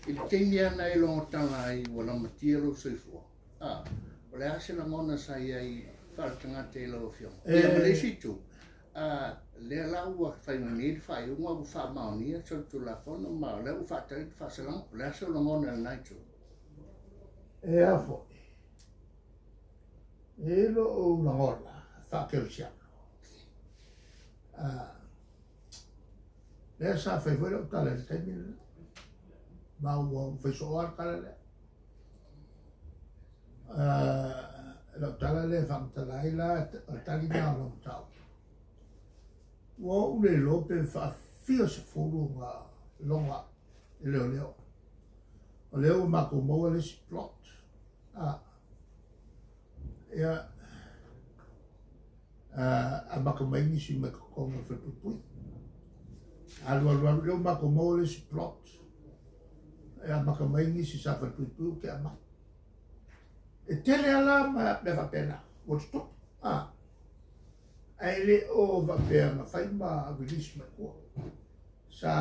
Il teini ana I longo tala ai wala matiro soifua. O le ase la ngona sai ai wharatanga te ilo fiong. Ia malesi tu. Le la ua whaimani whai unga u wha maonia so tu la fono ma le u wha tari whasalang. Le ase la ngona nai tu. E afo. E lo o la ngona. Wha keo siano. Le sa whai whai o tala le taimina. Ma ua whai so oar kala le. Lo tala le whamtalai la tali ngā long tau. Ua ule lope wha fia se furu ngā longa e leo leo. O leo mako maua le si plot. Ia a mako maingi si me kakonga whepupui. Alua leo mako maua le si plot. Ia mako maingi si sa whepupui ke a mako. E tele ala me whapena, o stop. Ai le o whapea ma whai ma release ma kua. Sa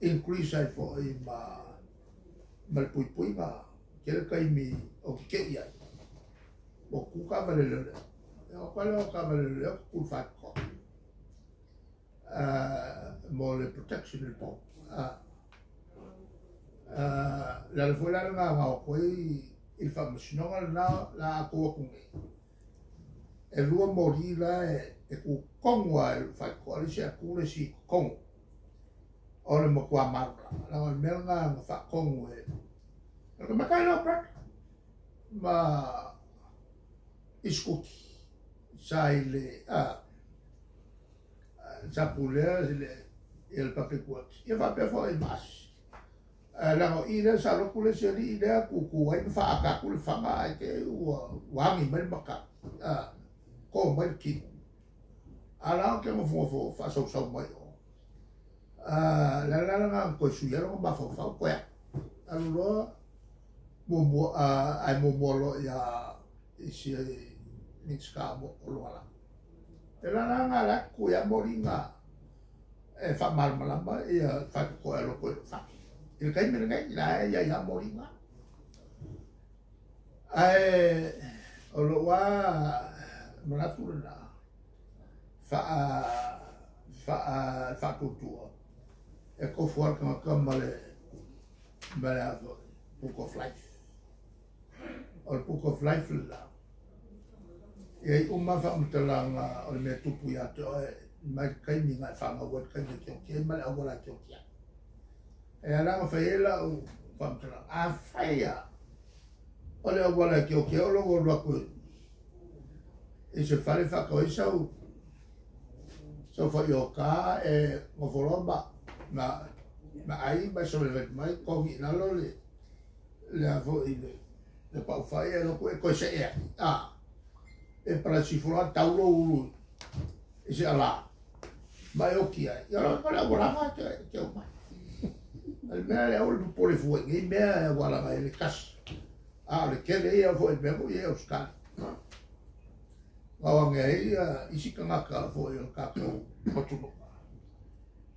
increase ai fo I ma pui pui ma kere kai mi o ki kei ai. O kuka ma le lele. O kale o ka ma le lele o kul whai ko. Mo le protection le po. La fo la ngā o koi il whamasinonga la a kua kungi. E lua mori la e ku kongua e whai koa se a kule si kongu. O le mo kua marra. La o mea ngā wha kongu e. Ka makai lau prak. Ma iskuti. Sa I le sa pulea il papekuat. Ia whapea fo I masi. Lango ina sa loko le seri ina kuku ai fa aka kule fanga ai ke wangi mai maka ko mai ki ala ke mo fo fa so mai o la ko su yero ba fo fa ko ya allo mo ai mo lo ya isi ni ska mo lo ala la ku ya moringa e fa mal malamba e fa ko lo ko fa il kai mena ngai la ya moringa ai o lo wa manatu la fa tutu e ko fuar ka male book of life o book of life la e umma fa mtalanga o me tupu ya to mai kai mi ngai fa ma wat kai ke male o la ke e ala faela o pamtra a faia ole o wala ke o lo ko e se fale fa ko isa o so fa yo ka e mo foromba ma ai ba so le mai ko mi na lo le avo le pa faia lo ko se e para si fora taulo ulu e se ala mai o ki ai yo lo la ma ke o mai al mea le au le pole fuwe ngi mea wala mai le kas le kele ia fo e mea ia o skali wawa ngea isi kangaka fo e o kako hotuno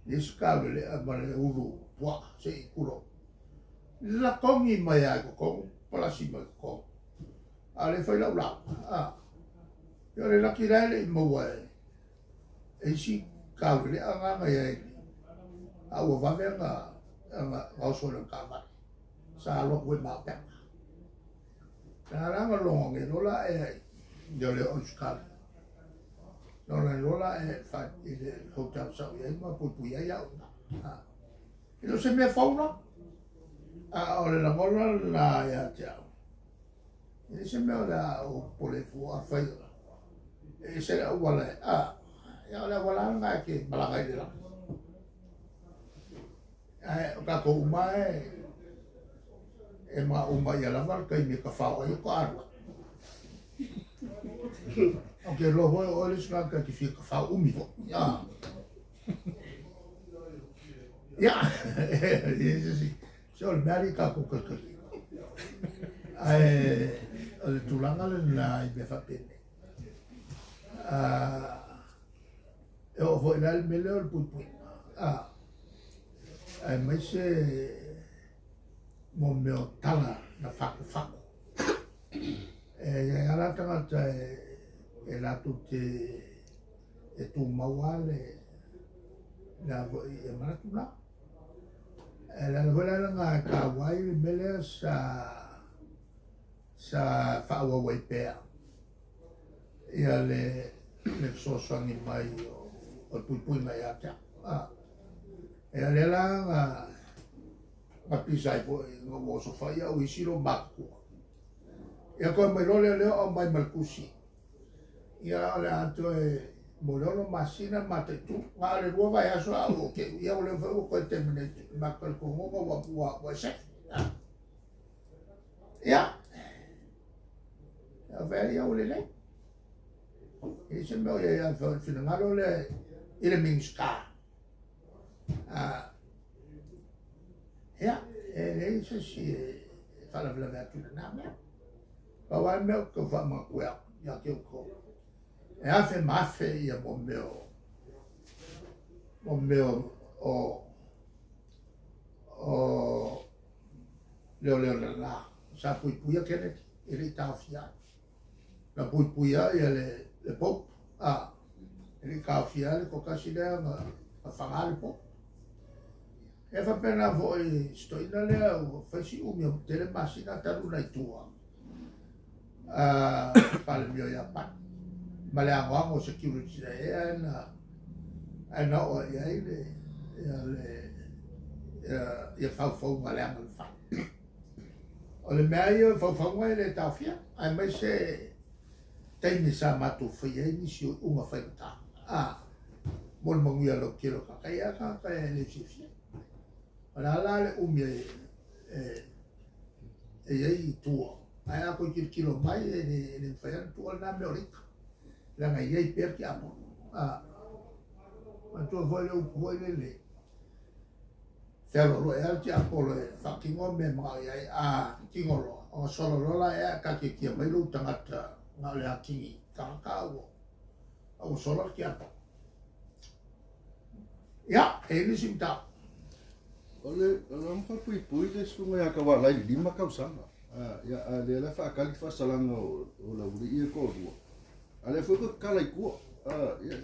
isi kawe le amane ulu pua se I kuro la kongi mai ai ko kong palasi mai ko kong le fai lau lau yo le laki rai le maua e isi kawe le anga mai ai au wame nga ngau solo kama sa lo we ma pe la lo nge no la e yo le oskal no la lo la e fa ile hotel sa ye ma pu ya ya e lo se me fa una ole la mola la ya ciao e se me la o pole fu a fa e se la wala ya la wala nga ke bala de la o ka ko mai e ma o mai ala mar kai me ka fa o ko arwa o ke lo ho o le ska ka ki fi ka fa o mi vo ya sí so el mari ka ko ka o le tulanga le na I me fa pene e o vo el mele o pu ai mai se mo meo tala na whaku. E ala tangata e lato e tu mawale na e manatu na. E la wala nga ka wai mele sa whaua wai pēa. Ia le sosangi mai o pui mai atea. Ia le la nga pisai po nga woso whai au isiro maku. Ia koe mai role leo au mai malkusi. Ia ole ato mo leo masina matetu. Nga ale rua vai aso au ke ia ole whau koe terminate. Makal ko ngonga wa sef. Ia. Ia veri au le nei. E se meo ia whina ngaro le ile mingska. Ia, e se si whalawila mea tuna nā mea. Pawai meo ka whamakuea, ia keo ko. E awhi mawhi ia mo meo o leo le la. Sa puipuia kene, i rei tāwhia. Na puipuia ia le pop, i rei kāwhia le kokasi lea nga whangale pop. E whapena vo i stoina lea o whaisi umia tere masina taru nei tua. Pale mio ia pan. Ma le angoango security na ea na o ia ia whauwhau ma le anga le whau. O le mea ia whauwhau ngai le tawhia. Ai mai se teini sa matu whaia nisi o unga whaimata. Mon manguia lo kilo kakaya kakaya le fifia. Ala le umia i tua. Ai ako kilo mai e whaian tua na meorika. Langa i per ki apo. Ma tua foi le upo le. Pero lo e ti apo le whakingo me mai ai kingolo. O solo rola e ka ki mai lu tangata nga le akingi kakao. O solo ki apo. Ya, e ni simta. Ole fa pui le sunga ya ka wala i lima kausanga. Ya le la fa kali fa salanga o la uri e ko ru. Ale foi ko kala i ko. Ya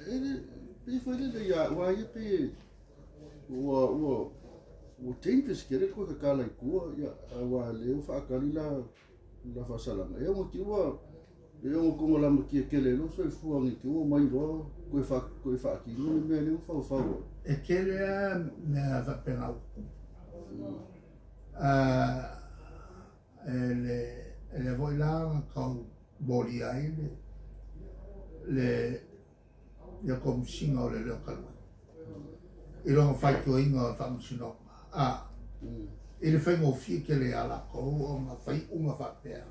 e foi le ya wa ye pe o tempes kere ko ka kala i ko ya wa le fa kali la fa salanga. E mo tiwa e mo ko la mo ki ke le no so fu ang ki o mai ro ko fa ki no me le fa. E kere me va pena. Le voi là con body ai le come singo le local. E non fai che io fa sino. E le fai mo fi che le alla co ma fai una fa per.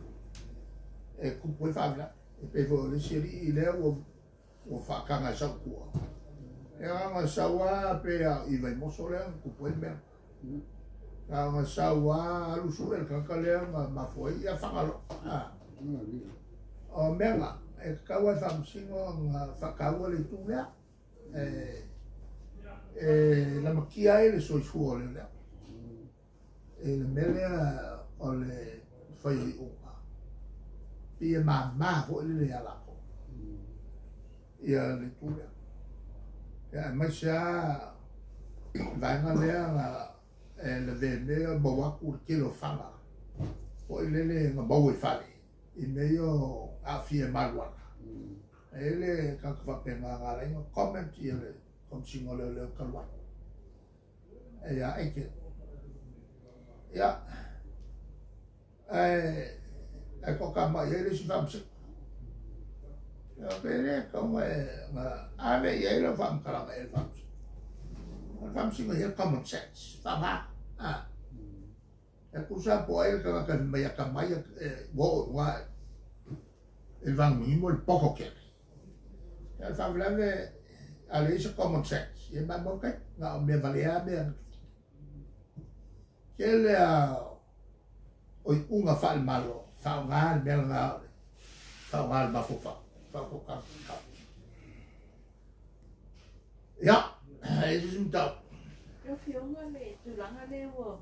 E come puoi farla? E per voi le seri le o fa canga sa qua. E nga sawa pe i vai mo sole ku puoi me. Nga sawa lu suel ka kale ma foi ia fangalo. O menga e kawa fam singo nga fakawa le tuya. La makia e le soi fuole le. E le mele o le fai upa. Pia ma ho le ala ko. Ia le tuya. Ya mai sa vai nga lea le vene bawa kur kilo fanga. O le nga bawa fali. I meio a fie malwa. Ele ka fa penga nga le comment ele kom singo le kalwa. Ya eke. Ya ko ka ma ele si fam se. Ya bene como ave e lo fam kala ma el fam. El fam singo here common sense. Fam ha. E kusa po el ka mai ka mai wa el van mimo el poco que. El fam lave ale is common sense. E ma mo ka na me valea me. Que le oi unha fal malo. Fa mal me nga. Fa mal ba fofa. Ja, het is een top. Yo fionga le tulanga le wo